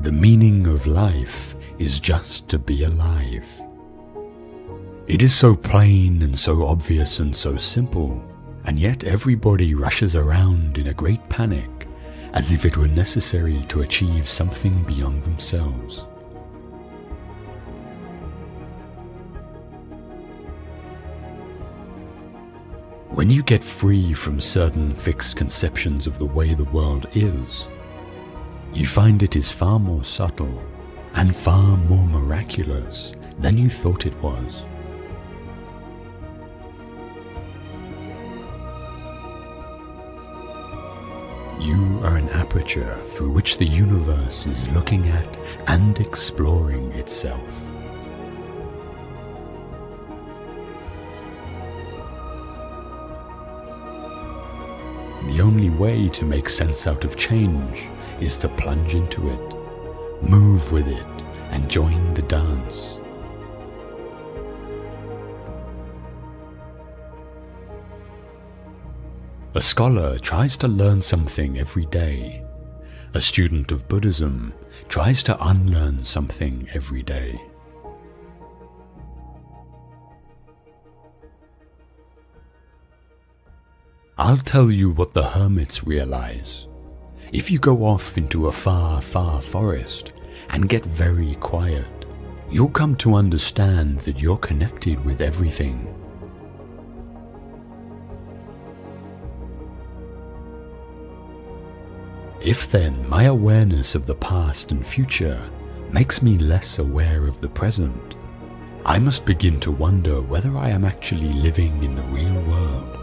The meaning of life is just to be alive. It is so plain and so obvious and so simple, and yet everybody rushes around in a great panic, as if it were necessary to achieve something beyond themselves. When you get free from certain fixed conceptions of the way the world is, you find it is far more subtle and far more miraculous than you thought it was. You are an aperture through which the universe is looking at and exploring itself. The only way to make sense out of change is to plunge into it, move with it, and join the dance. A scholar tries to learn something every day. A student of Buddhism tries to unlearn something every day. I'll tell you what the hermits realize. If you go off into a far, far forest and get very quiet, you'll come to understand that you're connected with everything. If then my awareness of the past and future makes me less aware of the present, I must begin to wonder whether I am actually living in the real world.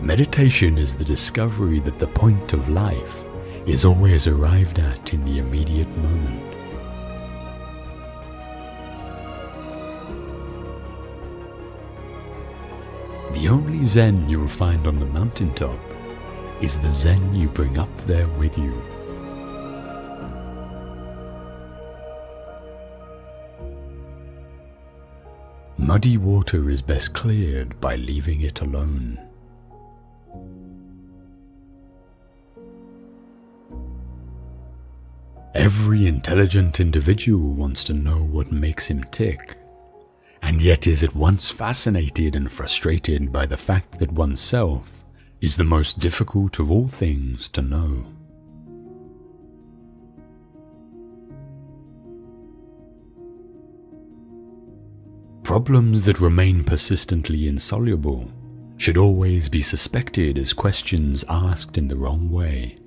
Meditation is the discovery that the point of life is always arrived at in the immediate moment. The only Zen you'll find on the mountaintop is the Zen you bring up there with you. Muddy water is best cleared by leaving it alone. Every intelligent individual wants to know what makes him tick, and yet is at once fascinated and frustrated by the fact that oneself is the most difficult of all things to know. Problems that remain persistently insoluble should always be suspected as questions asked in the wrong way.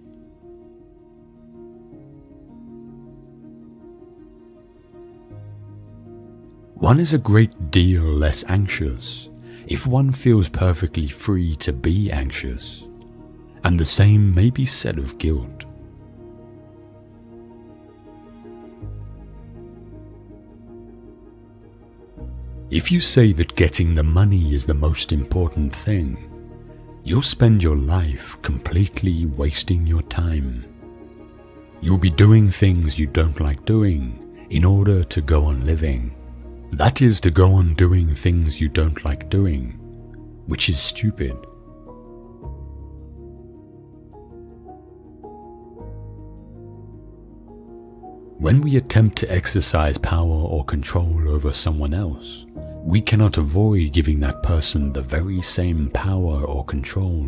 One is a great deal less anxious if one feels perfectly free to be anxious, and the same may be said of guilt. If you say that getting the money is the most important thing, you'll spend your life completely wasting your time. You'll be doing things you don't like doing in order to go on living. That is, to go on doing things you don't like doing, which is stupid. When we attempt to exercise power or control over someone else, we cannot avoid giving that person the very same power or control